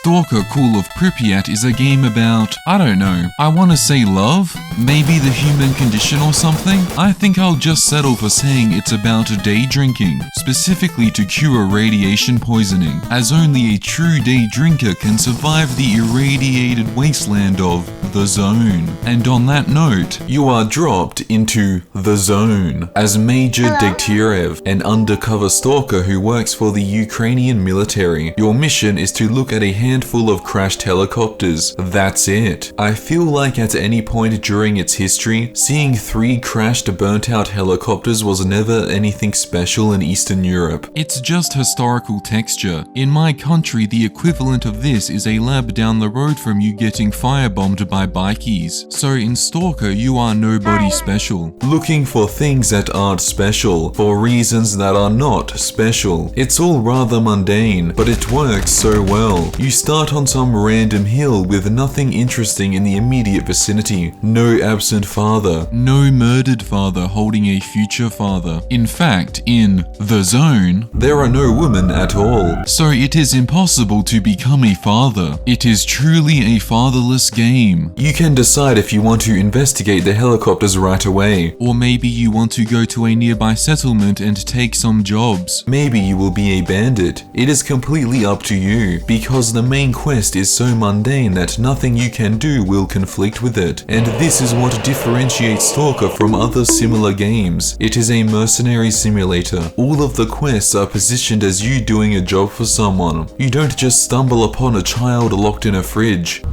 Stalker Call of Pripyat is a game about, I don't know, I wanna say love? Maybe the human condition or something? I think I'll just settle for saying it's about day drinking, specifically to cure radiation poisoning, as only a true day drinker can survive the irradiated wasteland of the zone. And on that note, you are dropped into the zone as Major Degtyarev, an undercover stalker who works for the Ukrainian military. Your mission is to look at a handful of crashed helicopters. That's it. I feel like at any point during its history, seeing 3 crashed, burnt-out helicopters was never anything special in Eastern Europe. It's just historical texture. In my country, the equivalent of this is a lab down the road from you getting firebombed by bikies. So in Stalker, you are nobody special. Looking for things that aren't special, for reasons that are not special. It's all rather mundane, but it works so well. You start on some random hill with nothing interesting in the immediate vicinity. No absent father. No murdered father holding a future father. In fact, in the zone, there are no women at all. So it is impossible to become a father. It is truly a fatherless game. You can decide if you want to investigate the helicopters right away. Or maybe you want to go to a nearby settlement and take some jobs. Maybe you will be a bandit. It is completely up to you, because the main quest is so mundane that nothing you can do will conflict with it. And this is what differentiates Stalker from other similar games. It is a mercenary simulator. All of the quests are positioned as you doing a job for someone. You don't just stumble upon a child locked in a fridge.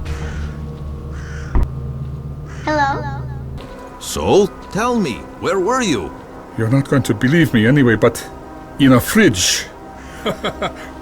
Hello? So, tell me, where were you? You're not going to believe me anyway, but in a fridge.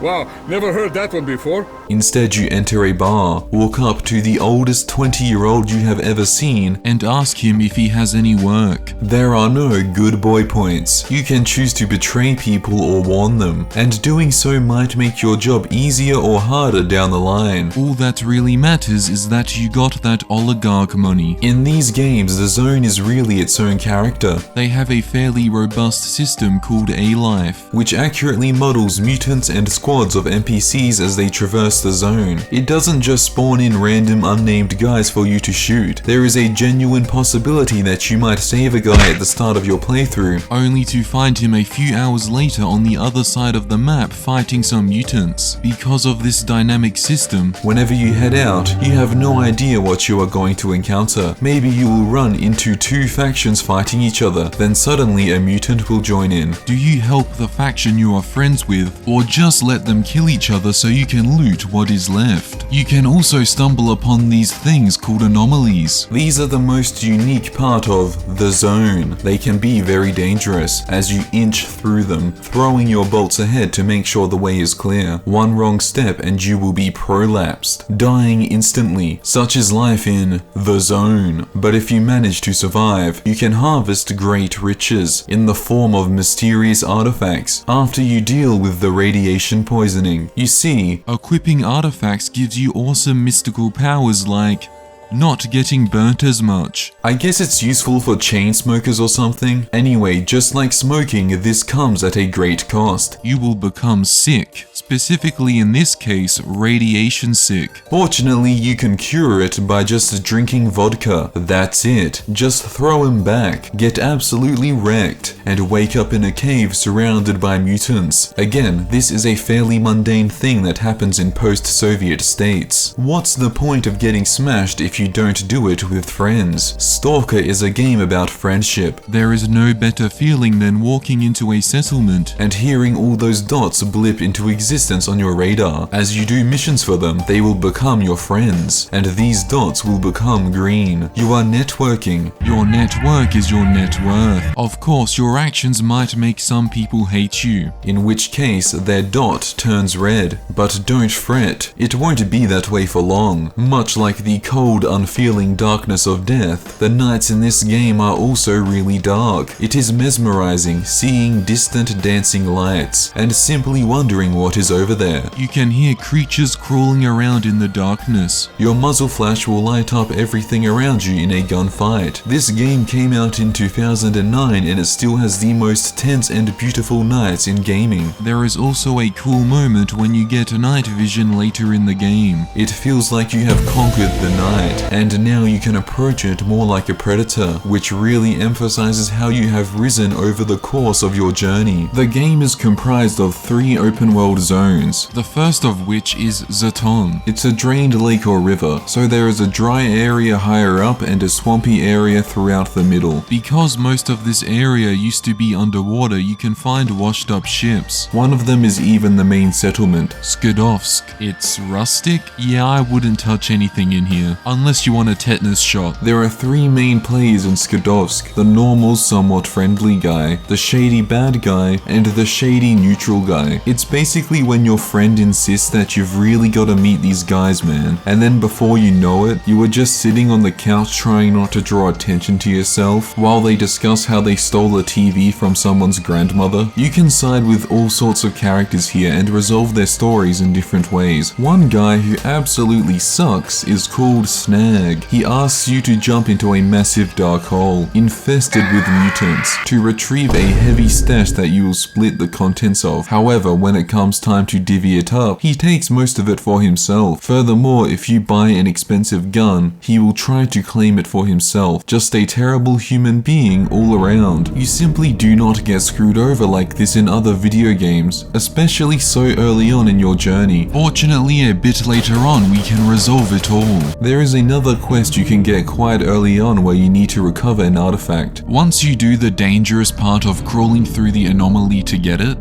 Wow, never heard that one before. Instead, you enter a bar, walk up to the oldest 20-year-old you have ever seen, and ask him if he has any work. There are no good boy points. You can choose to betray people or warn them, and doing so might make your job easier or harder down the line. All that really matters is that you got that oligarch money. In these games, the zone is really its own character. They have a fairly robust system called A-Life, which accurately models mutants and squads of NPCs as they traverse the zone. It doesn't just spawn in random unnamed guys for you to shoot. There is a genuine possibility that you might save a guy at the start of your playthrough, only to find him a few hours later on the other side of the map fighting some mutants. Because of this dynamic system, whenever you head out, you have no idea what you are going to encounter. Maybe you will run into 2 factions fighting each other, then suddenly a mutant will join in. Do you help the faction you are friends with, or just let them kill each other so you can loot what is left? You can also stumble upon these things called anomalies. These are the most unique part of the zone. They can be very dangerous as you inch through them, throwing your bolts ahead to make sure the way is clear. One wrong step and you will be prolapsed, dying instantly. Such is life in the zone. But if you manage to survive, you can harvest great riches in the form of mysterious artifacts after you deal with the radiation poisoning. You see, equipping artifacts gives you awesome mystical powers like not getting burnt as much. I guess it's useful for chain smokers or something. Anyway, just like smoking, this comes at a great cost. You will become sick. Specifically in this case, radiation sick. Fortunately, you can cure it by just drinking vodka. That's it. Just throw him back, get absolutely wrecked, and wake up in a cave surrounded by mutants. Again, this is a fairly mundane thing that happens in post-Soviet states. What's the point of getting smashed if you don't do it with friends? Stalker is a game about friendship. There is no better feeling than walking into a settlement and hearing all those dots blip into existence on your radar. As you do missions for them, they will become your friends, and these dots will become green. You are networking. Your network is your net worth. Of course, your actions might make some people hate you, in which case their dot turns red. But don't fret, it won't be that way for long. Much like the cold unfeeling darkness of death, the nights in this game are also really dark. It is mesmerizing seeing distant dancing lights and simply wondering what is over there. You can hear creatures crawling around in the darkness. Your muzzle flash will light up everything around you in a gunfight. This game came out in 2009 and it still has the most tense and beautiful nights in gaming. There is also a cool moment when you get night vision later in the game. It feels like you have conquered the night, and now you can approach it more like a predator, which really emphasizes how you have risen over the course of your journey. The game is comprised of 3 open world zones, the first of which is Zaton. It's a drained lake or river, so there is a dry area higher up and a swampy area throughout the middle. Because most of this area used to be underwater, you can find washed up ships. One of them is even the main settlement, Skadovsk. It's rustic? Yeah, I wouldn't touch anything in here, unless you want a tetanus shot. There are 3 main players in Skadovsk: the normal, somewhat friendly guy, the shady bad guy, and the shady neutral guy. It's basically when your friend insists that you've really got to meet these guys, man, and then before you know it, you are just sitting on the couch trying not to draw attention to yourself while they discuss how they stole a TV from someone's grandmother. You can side with all sorts of characters here and resolve their stories in different ways. One guy who absolutely sucks is called Snag. He asks you to jump into a massive dark hole infested with mutants to retrieve a heavy stash that you will split the contents of. However, when it comes time to divvy it up, he takes most of it for himself. Furthermore, if you buy an expensive gun, he will try to claim it for himself. Just a terrible human being all around. You simply do not get screwed over like this in other video games, especially so early on in your journey. Fortunately, a bit later on, we can resolve it all. There is another quest you can get quite early on where you need to recover an artifact. Once you do the dangerous part of crawling through the anomaly to get it,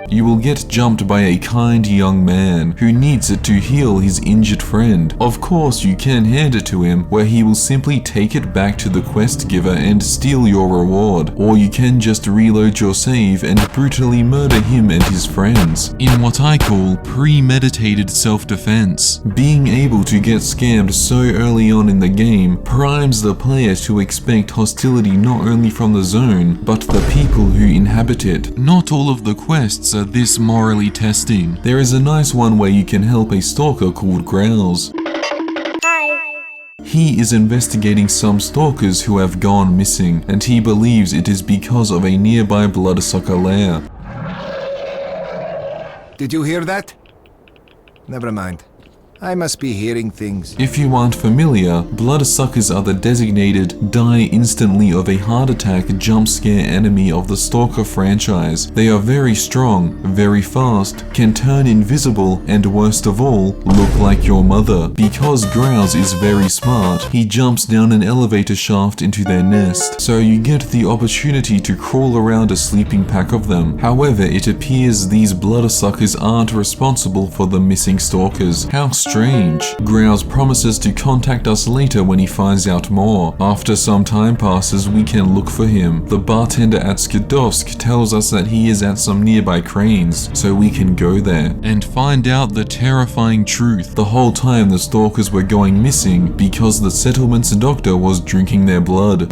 you will get jumped by a kind young man who needs it to heal his injured friend. Of course, you can hand it to him, where he will simply take it back to the quest giver and steal your reward, or you can just reload your save and brutally murder him and his friends, in what I call premeditated self-defense. Being able to get scammed so early on in the game primes the player to expect hostility not only from the zone, but the people who inhabit it. Not all of the quests are this morally testing. There is a nice one where you can help a stalker called Growls. He is investigating some stalkers who have gone missing, and he believes it is because of a nearby bloodsucker lair. Did you hear that? Never mind. I must be hearing things. If you aren't familiar, bloodsuckers are the designated die instantly of a heart attack jump scare enemy of the Stalker franchise. They are very strong, very fast, can turn invisible, and worst of all, look like your mother. Because Growls is very smart, he jumps down an elevator shaft into their nest, so you get the opportunity to crawl around a sleeping pack of them. However, it appears these bloodsuckers aren't responsible for the missing stalkers. How strange. Growls promises to contact us later when he finds out more. After some time passes, we can look for him. The bartender at Skadovsk tells us that he is at some nearby cranes, so we can go there and find out the terrifying truth. The whole time the stalkers were going missing because the settlement's doctor was drinking their blood.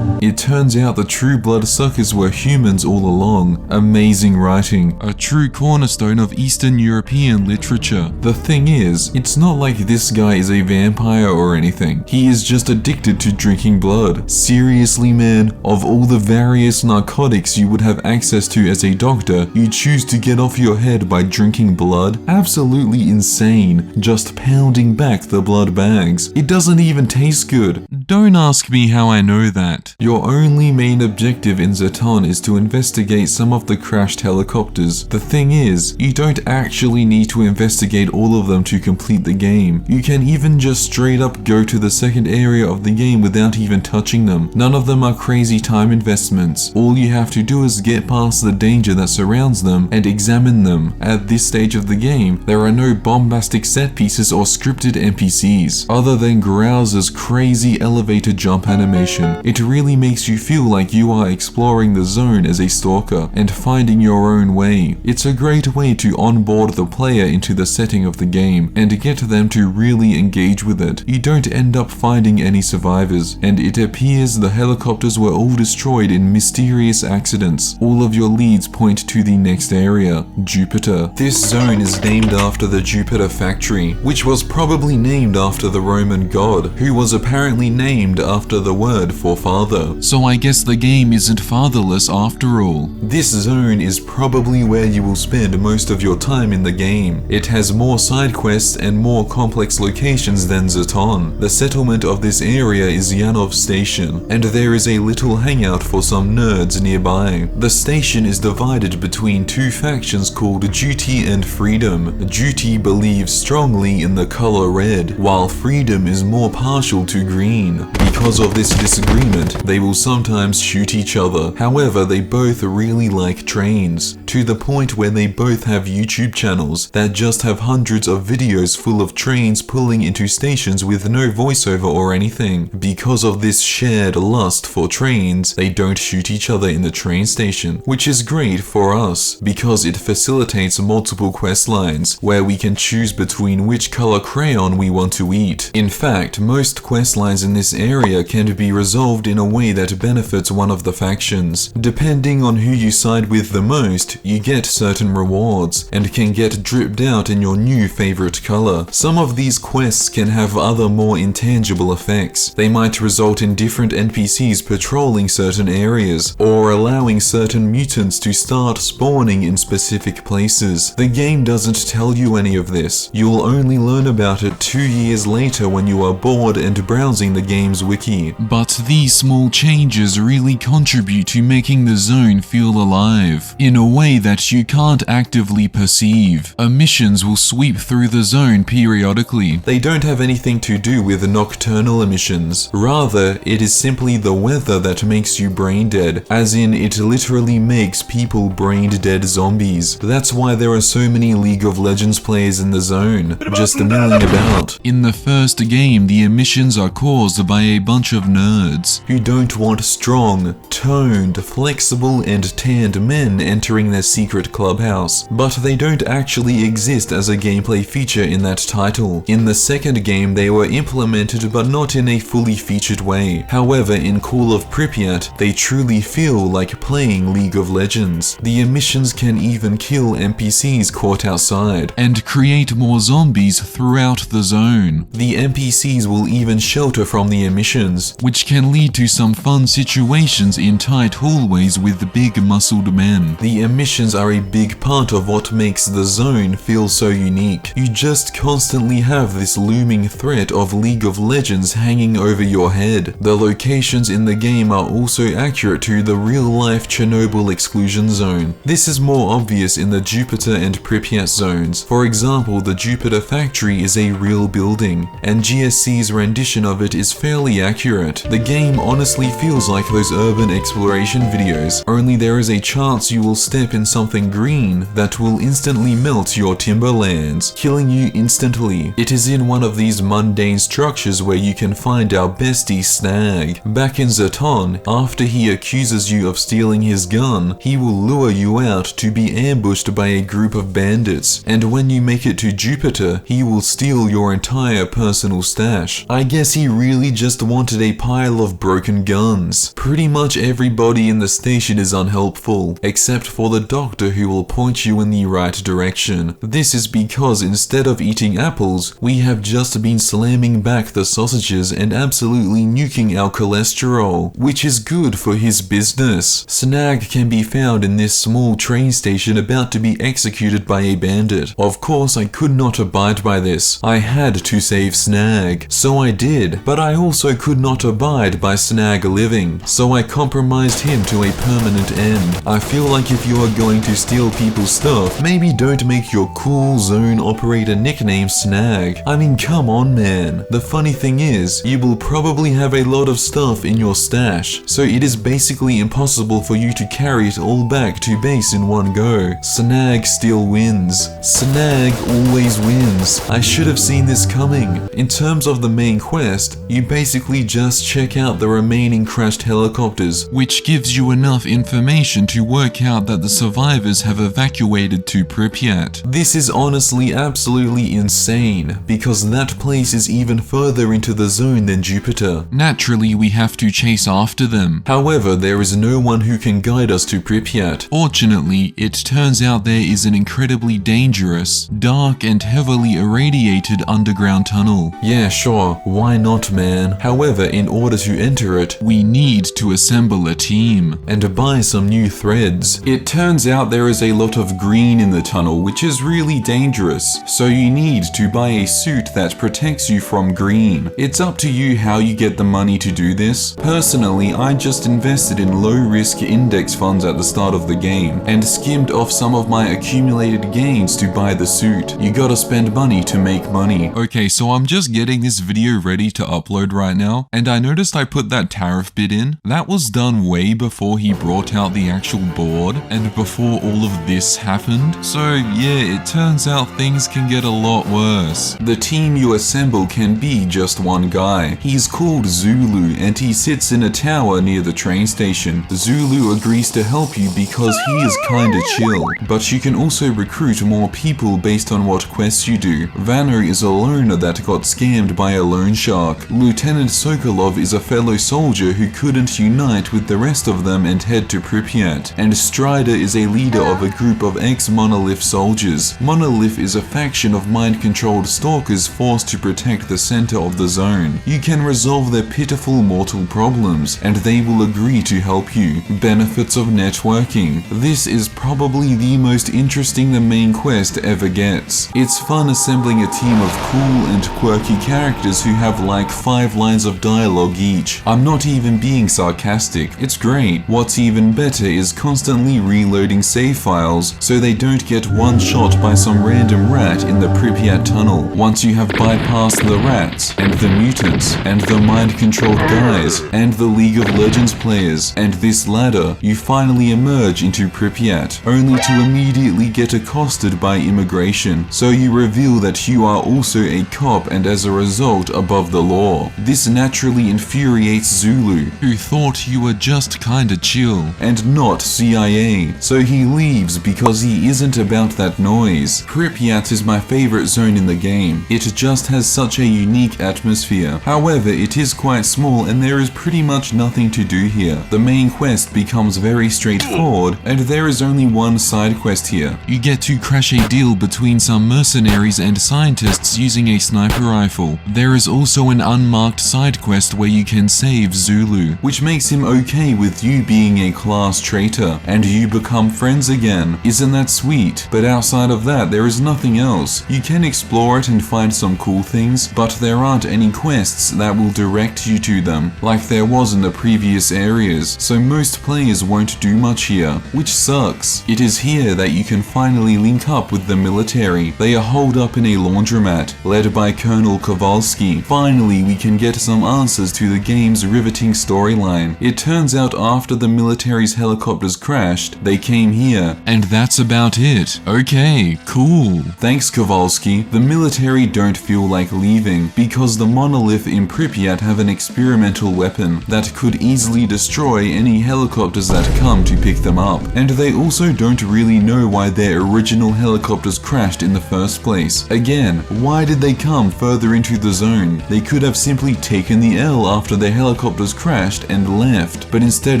It turns out the true bloodsuckers were humans all along. Amazing writing. A true cornerstone of Eastern European literature. The thing is, it's not like this guy is a vampire or anything. He is just addicted to drinking blood. Seriously, man, of all the various narcotics you would have access to as a doctor, you choose to get off your head by drinking blood? Absolutely insane. Just pounding back the blood bags. It doesn't even taste good. Don't ask me how I know that. Your only main objective in Zaton is to investigate some of the crashed helicopters. The thing is, you don't actually need to investigate all of them to complete the game. You can even just straight up go to the second area of the game without even touching them. None of them are crazy time investments. All you have to do is get past the danger that surrounds them and examine them. At this stage of the game, there are no bombastic set pieces or scripted NPCs, other than Growl's crazy elevator jump animation. It really makes you feel like you are exploring the zone as a stalker and finding your own way. It's a great way to onboard the player into the setting of the game and get them to really engage with it. You don't end up finding any survivors, and it appears the helicopters were all destroyed in mysterious accidents. All of your leads point to the next area, Jupiter. This zone is named after the Jupiter factory, which was probably named after the Roman god, who was apparently named after the word for father. So I guess the game isn't fatherless after all. This zone is probably where you will spend most of your time in the game. It has more side quests and more complex locations than Zaton. The settlement of this area is Yanov Station, and there is a little hangout for some nerds nearby. The station is divided between two factions called Duty and Freedom. Duty believes strongly in the color red, while Freedom is more partial to green. Because of this disagreement, they will sometimes shoot each other. However, they both really like trains, to the point where they both have YouTube channels that just have hundreds of videos full of trains pulling into stations with no voiceover or anything. Because of this shared lust for trains, they don't shoot each other in the train station, which is great for us because it facilitates multiple quest lines where we can choose between which color crayon we want to eat. In fact, most quest lines in this area can be resolved in a way that benefits one of the factions. Depending on who you side with the most, you get certain rewards and can get dripped out in your new favorite color. Some of these quests can have other more intangible effects. They might result in different NPCs patrolling certain areas or allowing certain mutants to start spawning in specific places. The game doesn't tell you any of this. You'll only learn about it 2 years later when you are bored and browsing the game's wiki. But these small changes really contribute to making the zone feel alive in a way that you can't actively perceive. Emissions will sweep through the zone periodically. They don't have anything to do with nocturnal emissions. Rather, it is simply the weather that makes you brain dead, as in it literally makes people brain dead zombies. That's why there are so many League of Legends players in the zone, just milling about. In the first game, the emissions are caused by a bunch of nerds who don't want strong, toned, flexible and tanned men entering their secret clubhouse, but they don't actually exist as a gameplay feature in that title. In the second game, they were implemented but not in a fully featured way. However, in Call of Pripyat, they truly feel like playing League of Legends. The emissions can even kill NPCs caught outside and create more zombies throughout the zone. The NPCs will even shelter from the emissions, which can lead to some fun situations in tight hallways with big muscled men. The emissions are a big part of what makes the zone feel so unique. You just constantly have this looming threat of League of Legends hanging over your head. The locations in the game are also accurate to the real-life Chernobyl exclusion zone. This is more obvious in the Jupiter and Pripyat zones. For example, the Jupiter factory is a real building, and GSC's rendition of it is fairly accurate. The game honestly feels like those urban exploration videos, only there is a chance you will step in something green that will instantly melt your timberlands, killing you instantly. It is in one of these mundane structures where you can find our bestie Snag. Back in Zaton, after he accuses you of stealing his gun, he will lure you out to be ambushed by a group of bandits, and when you make it to Jupiter, he will steal your entire personal stash. I guess he really just wanted a pile of broken guns. Pretty much everybody in the station is unhelpful, except for the doctor who will point you in the right direction. This is because instead of eating apples, we have just been slamming back the sausages and absolutely nuking our cholesterol, which is good for his business. Snag can be found in this small train station about to be executed by a bandit. Of course, I could not abide by this. I had to save Snag, so I did, but I also could not abide by Snag living, so I compromised him to a permanent end. I feel like if you are going to steal people's stuff, maybe don't make your cool zone operator nickname Snag. I mean, come on man. The funny thing is, you will probably have a lot of stuff in your stash, so it is basically impossible for you to carry it all back to base in one go. Snag still wins. Snag always wins. I should have seen this coming. In terms of the main quest, you basically just check out the remaining remaining crashed helicopters, which gives you enough information to work out that the survivors have evacuated to Pripyat. This is honestly absolutely insane, because that place is even further into the zone than Jupiter. Naturally, we have to chase after them. However, there is no one who can guide us to Pripyat. Fortunately, it turns out there is an incredibly dangerous, dark and heavily irradiated underground tunnel. Yeah, sure, why not, man? However, in order to enter it, we need to assemble a team and buy some new threads. It turns out there is a lot of green in the tunnel, which is really dangerous, so you need to buy a suit that protects you from green. It's up to you how you get the money to do this. Personally, I just invested in low-risk index funds at the start of the game and skimmed off some of my accumulated gains to buy the suit. You gotta spend money to make money. Okay, so I'm just getting this video ready to upload right now, and I noticed I put that tariff bid in. That was done way before he brought out the actual board and before all of this happened. So yeah, it turns out things can get a lot worse. The team you assemble can be just one guy. He's called Zulu and he sits in a tower near the train station. Zulu agrees to help you because he is kinda chill, but you can also recruit more people based on what quests you do. Vanner is a loner that got scammed by a loan shark. Lieutenant Sokolov is a fellow soldier who couldn't unite with the rest of them and head to Pripyat. And Strider is a leader of a group of ex-Monolith soldiers. Monolith is a faction of mind-controlled stalkers forced to protect the center of the zone. You can resolve their pitiful mortal problems, and they will agree to help you. Benefits of networking. This is probably the most interesting the main quest ever gets. It's fun assembling a team of cool and quirky characters who have like 5 lines of dialogue each. I'm not even being sarcastic, it's great. What's even better is constantly reloading save files so they don't get one shot by some random rat in the Pripyat tunnel. Once you have bypassed the rats, and the mutants, and the mind-controlled guys, and the League of Legends players, and this ladder, you finally emerge into Pripyat, only to immediately get accosted by immigration. So you reveal that you are also a cop and as a result above the law. This naturally infuriates Zulu, who thought you were just kinda chill and not CIA, so he leaves because he isn't about that noise. Pripyat is my favorite zone in the game. It just has such a unique atmosphere. However, it is quite small and there is pretty much nothing to do here. The main quest becomes very straightforward and there is only one side quest here. You get to crash a deal between some mercenaries and scientists using a sniper rifle. There is also an unmarked side quest where you can save Zulu, which makes him okay with you being a class traitor, and you become friends again. Isn't that sweet? But outside of that, there is nothing else. You can explore it and find some cool things, but there aren't any quests that will direct you to them, like there was in the previous areas, so most players won't do much here, which sucks. It is here that you can finally link up with the military. They are holed up in a laundromat, led by Colonel Kowalski. Finally, we can get some answers to the game's riveting storyline. It turns out after the military's helicopters crashed, they came here, and that's about it. Okay, cool. Thanks, Kowalski. The military don't feel like leaving, because the Monolith in Pripyat have an experimental weapon that could easily destroy any helicopters that come to pick them up. And they also don't really know why their original helicopters crashed in the first place. Again, why did they come further into the zone? They could have simply taken the L after their helicopters crashed and left, but instead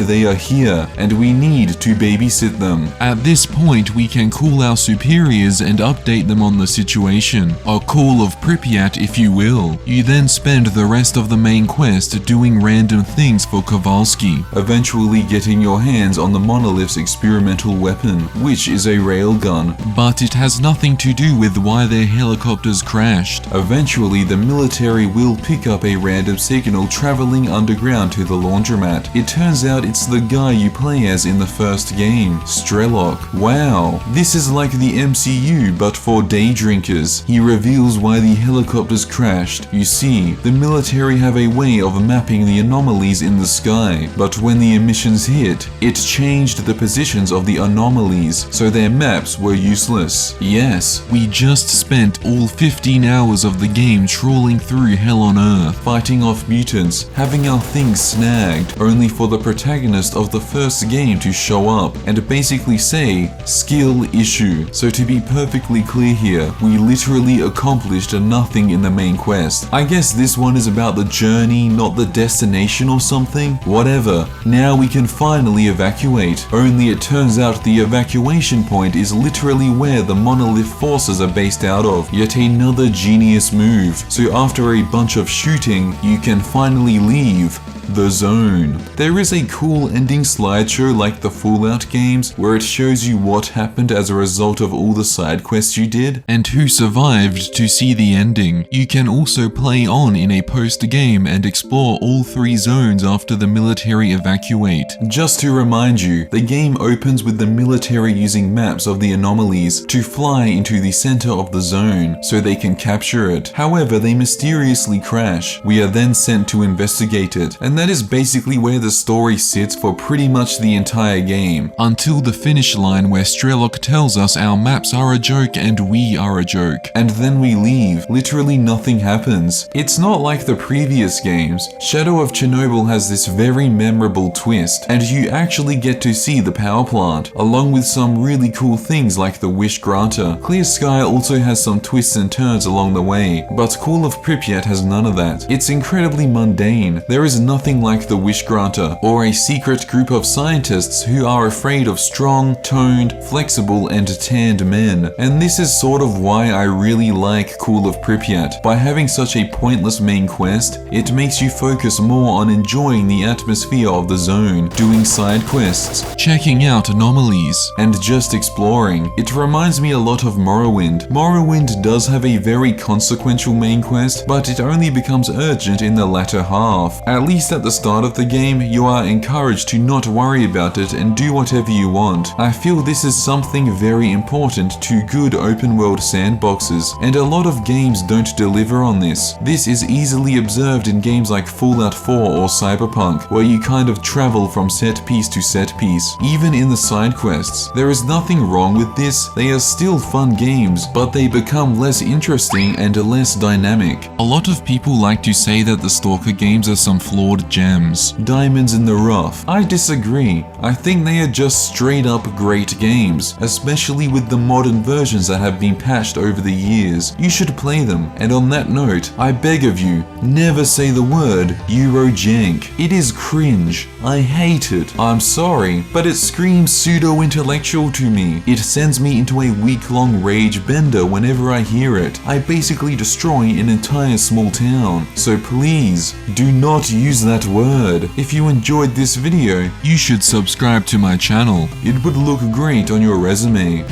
they are here, and we need to babysit them. At this point, we can call our superiors and update them on the situation. A call of Pripyat, if you will. You then spend the rest of the main quest doing random things for Kowalski, eventually getting your hands on the Monolith's experimental weapon, which is a railgun, but it has nothing to do with why their helicopters crashed. Eventually, the military will pick up a random signal traveling underground to the laundromat. It turns out it's the guy you play as in the first game, Strelok. Wow, this is like the MCU but for day drinkers. He reveals why the helicopters crashed. You see, the military have a way of mapping the anomalies in the sky, but when the emissions hit, it changed the positions of the anomalies, so their maps were useless. Yes, we just spent all 15 hours of the game trawling through hell on earth, fighting off mutants, having our thing snagged, only for the protagonist of the first game to show up and basically say, skill issue. So to be perfectly clear here, we literally accomplished nothing in the main quest. I guess this one is about the journey, not the destination or something? Whatever. Now we can finally evacuate. Only it turns out the evacuation point is literally where the monolith forces are based out of. Yet another genius move. So after a bunch of shooting, you can finally leave the zone. There is a cool ending slideshow like the Fallout games where it shows you what happened as a result of all the side quests you did and who survived to see the ending. You can also play on in a post-game and explore all 3 zones after the military evacuate. Just to remind you, the game opens with the military using maps of the anomalies to fly into the center of the zone so they can capture it. However, they mysteriously crash. We are then sent to investigate it, and that is basically where the story sits for pretty much the entire game, until the finish line where Strelok tells us our maps are a joke and we are a joke. And then we leave. Literally nothing happens. It's not like the previous games. Shadow of Chernobyl has this very memorable twist, and you actually get to see the power plant, along with some really cool things like the Wish Granter. Clear Sky also has some twists and turns along the way, but Call of Pripyat has none of that. It's incredibly mundane. There is nothing like the Wish Granter, or a secret group of scientists who are afraid of strong, toned, flexible, and tanned men. And this is sort of why I really like Call of Pripyat. By having such a pointless main quest, it makes you focus more on enjoying the atmosphere of the zone, doing side quests, checking out anomalies, and just exploring. It reminds me a lot of Morrowind. Morrowind does have a very consequential main quest, but it only becomes urgent in the latter half. At least at the start of the game, you are encouraged to not worry about it and do whatever you want. I feel this is something very important to good open world sandboxes, and a lot of games don't deliver on this. This is easily observed in games like Fallout 4 or Cyberpunk, where you kind of travel from set piece to set piece. Even in the side quests, there is nothing wrong with this. They are still fun games, but they become less interesting and less dynamic. A lot of people like to say that the Stalker games are some flawed gems, diamonds in the rough. I disagree. I think they are just straight up great games, especially with the modern versions that have been patched over the years. You should play them. And on that note, I beg of you, never say the word Eurojank. It is cringe. I hate it. I'm sorry, but it screams pseudo-intellectual to me. It sends me into a week-long rage bender whenever I hear it. I basically destroy an entire small town. So please, do not use that word. If you enjoyed this video, you should subscribe to my channel. It would look great on your resume.